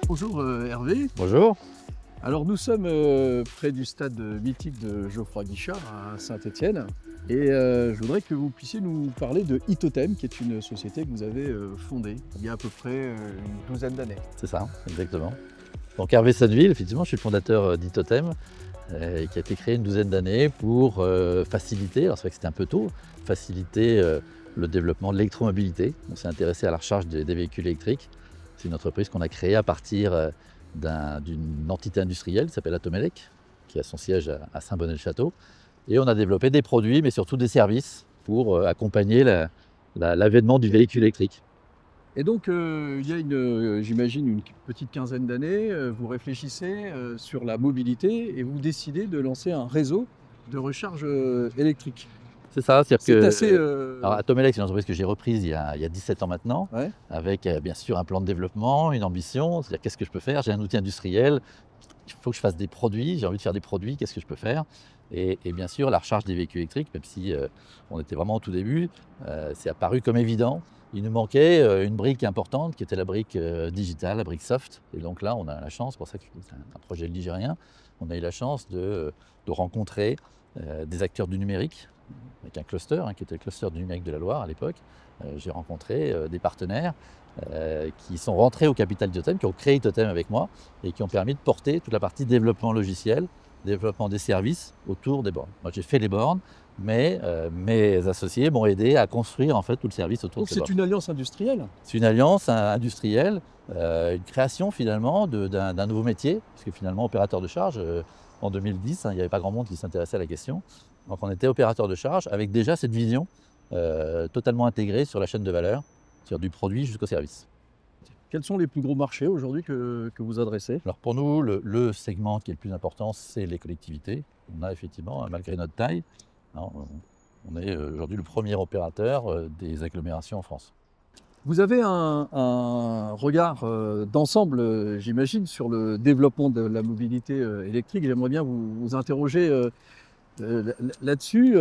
Bonjour Hervé. Bonjour. Alors nous sommes près du stade mythique de Geoffroy Guichard à Saint-Étienne et je voudrais que vous puissiez nous parler de Itotem, qui est une société que vous avez fondée il y a à peu près une douzaine d'années. C'est ça, exactement. Donc Hervé Sadeville, effectivement, je suis le fondateur d'Itotem, qui a été créé une douzaine d'années pour faciliter, alors c'est vrai que c'était un peu tôt, faciliter le développement de l'électromobilité. On s'est intéressé à la recharge des véhicules électriques. C'est une entreprise qu'on a créée à partir d'une entité industrielle qui s'appelle Atomelec, qui a son siège à Saint-Bonnet-le-Château. Et on a développé des produits, mais surtout des services pour accompagner l'avènement du véhicule électrique. Et donc il y a j'imagine une petite quinzaine d'années, vous réfléchissez sur la mobilité et vous décidez de lancer un réseau de recharge électrique. C'est ça, c'est-à-dire C'est que assez... alors Atomelec, c'est une entreprise que j'ai reprise il y a 17 ans maintenant, Ouais. avec bien sûr un plan de développement, une ambition, c'est-à-dire qu'est-ce que je peux faire, j'ai un outil industriel, il faut que je fasse des produits, j'ai envie de faire des produits, qu'est-ce que je peux faire et bien sûr la recharge des véhicules électriques, même si on était vraiment au tout début, c'est apparu comme évident. Il nous manquait une brique importante qui était la brique digitale, la brique soft. Et donc là, on a la chance, pour ça que c'est un projet ligérien, on a eu la chance de rencontrer des acteurs du numérique, avec un cluster, qui était le cluster du numérique de la Loire à l'époque. J'ai rencontré des partenaires qui sont rentrés au capital d'Itotem, qui ont créé Itotem avec moi et qui ont permis de porter toute la partie développement logiciel, développement des services autour des bornes. Moi, j'ai fait les bornes, mais mes associés m'ont aidé à construire en fait tout le service autour Donc de ces bornes. c'est une alliance industrielle. C'est une alliance industrielle, une création finalement d'un nouveau métier, parce que finalement opérateur de charge, en 2010, il n'y avait pas grand monde qui s'intéressait à la question. Donc on était opérateur de charge avec déjà cette vision totalement intégrée sur la chaîne de valeur, sur du produit jusqu'au service. Quels sont les plus gros marchés aujourd'hui que vous adressez? Alors pour nous, le segment qui est le plus important, c'est les collectivités. On a effectivement, malgré notre taille, on est aujourd'hui le premier opérateur des agglomérations en France. Vous avez un regard d'ensemble, j'imagine, sur le développement de la mobilité électrique. J'aimerais bien vous interroger là-dessus.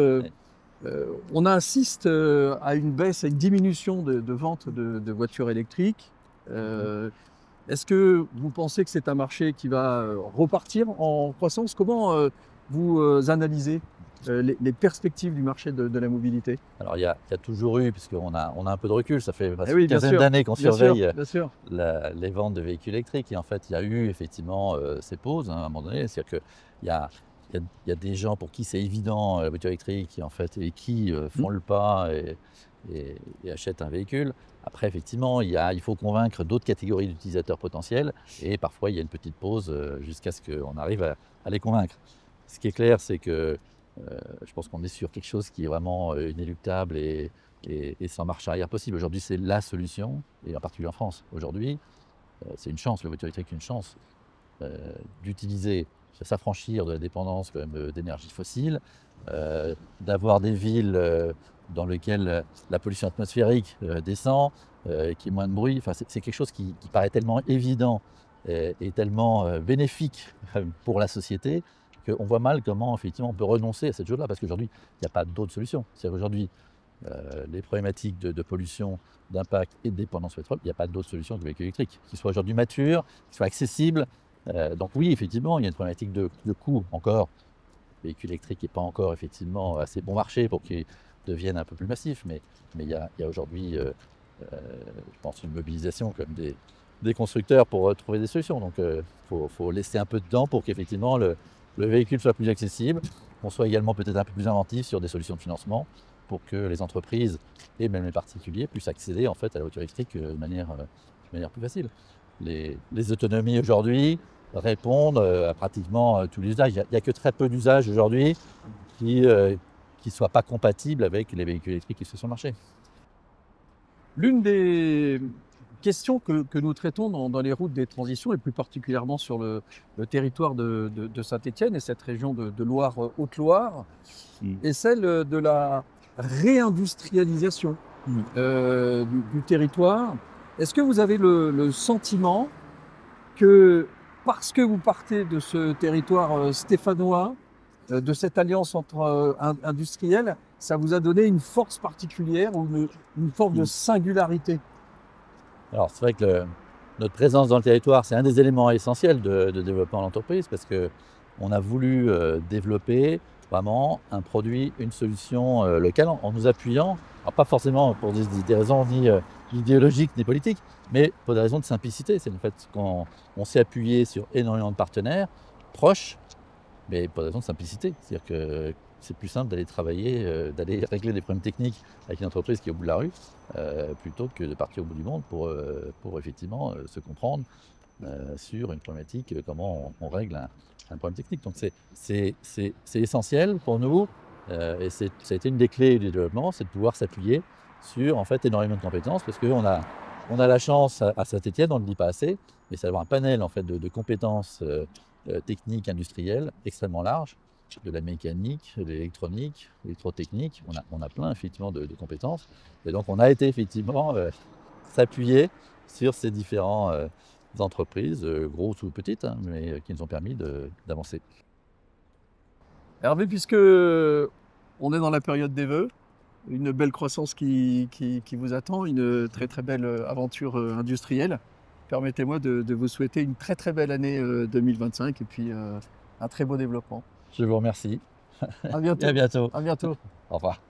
On assiste à une baisse, à une diminution de vente de voitures électriques. Est-ce que vous pensez que c'est un marché qui va repartir en croissance? Comment vous analysez les perspectives du marché de la mobilité? Alors il y a toujours eu, puisqu'on a un peu de recul, ça fait Eh oui, une quinzaine d'années qu'on surveille bien sûr. les ventes de véhicules électriques. Et en fait, il y a eu effectivement ces pauses à un moment donné. C'est-à-dire qu'il y a des gens pour qui c'est évident la voiture électrique en fait, et qui font le pas et achètent un véhicule. Après, effectivement, il faut convaincre d'autres catégories d'utilisateurs potentiels et parfois il y a une petite pause jusqu'à ce qu'on arrive à les convaincre. Ce qui est clair, c'est que je pense qu'on est sur quelque chose qui est vraiment inéluctable et sans marche arrière possible. Aujourd'hui, c'est la solution, et en particulier en France. Aujourd'hui, c'est une chance, la voiture électrique, une chance d'utiliser, de s'affranchir de la dépendance quand même d'énergie fossile, d'avoir des villes dans lesquelles la pollution atmosphérique descend, qu'il y ait moins de bruit. Enfin, c'est quelque chose qui paraît tellement évident et tellement bénéfique pour la société qu'on voit mal comment effectivement on peut renoncer à cette chose-là, parce qu'aujourd'hui, il n'y a pas d'autre solution. C'est-à-dire qu'aujourd'hui, les problématiques de pollution, d'impact et de dépendance au pétrole, il n'y a pas d'autre solution que le véhicule électrique, qui soit aujourd'hui mature, qui soit accessible. Donc oui, effectivement, il y a une problématique de coût encore. Le véhicule électrique n'est pas encore effectivement assez bon marché pour qu'il devienne un peu plus massif, mais il y a aujourd'hui, je pense, une mobilisation comme des constructeurs pour trouver des solutions. Donc il faut laisser un peu de temps pour qu'effectivement le véhicule soit plus accessible, qu'on soit également peut-être un peu plus inventif sur des solutions de financement pour que les entreprises et même les particuliers puissent accéder en fait à la voiture électrique de manière plus facile. Les autonomies aujourd'hui répondent à pratiquement tous les usages. Il n'y a que très peu d'usages aujourd'hui qui ne soient pas compatibles avec les véhicules électriques qui sont sur le marché. L'une des questions que nous traitons dans les routes des transitions, et plus particulièrement sur le territoire de Saint-Étienne et cette région de Loire, Haute-Loire, est celle de la réindustrialisation du territoire. Est-ce que vous avez le sentiment que parce que vous partez de ce territoire stéphanois, de cette alliance entre industriels, ça vous a donné une force particulière ou une forme de singularité? Alors c'est vrai que notre présence dans le territoire, c'est un des éléments essentiels de développement de l'entreprise parce qu'on a voulu développer vraiment un produit, une solution locale en nous appuyant, alors pas forcément pour des raisons ni idéologiques ni politiques, mais pour des raisons de simplicité. C'est le fait qu'on s'est appuyé sur énormément de partenaires proches, mais pour des raisons de simplicité. C'est-à-dire que c'est plus simple d'aller travailler, d'aller régler des problèmes techniques avec une entreprise qui est au bout de la rue, plutôt que de partir au bout du monde pour effectivement se comprendre sur une problématique, comment on règle un problème technique. Donc c'est essentiel pour nous, et ça a été une des clés du développement, c'est de pouvoir s'appuyer sur en fait énormément de compétences, parce qu'on a, on a la chance à Saint-Étienne, on ne le dit pas assez, mais c'est d'avoir un panel en fait de compétences techniques, industrielles extrêmement large, de la mécanique, de l'électronique, l'électrotechnique. On a plein effectivement de compétences. Et donc on a été effectivement s'appuyer sur ces différentes entreprises, grosses ou petites, hein, mais qui nous ont permis d'avancer. Hervé, puisque on est dans la période des vœux, une belle croissance qui vous attend, une très très belle aventure industrielle, permettez-moi de vous souhaiter une très très belle année 2025 et puis un très beau développement. Je vous remercie. À bientôt. Et à bientôt. À bientôt. Au revoir.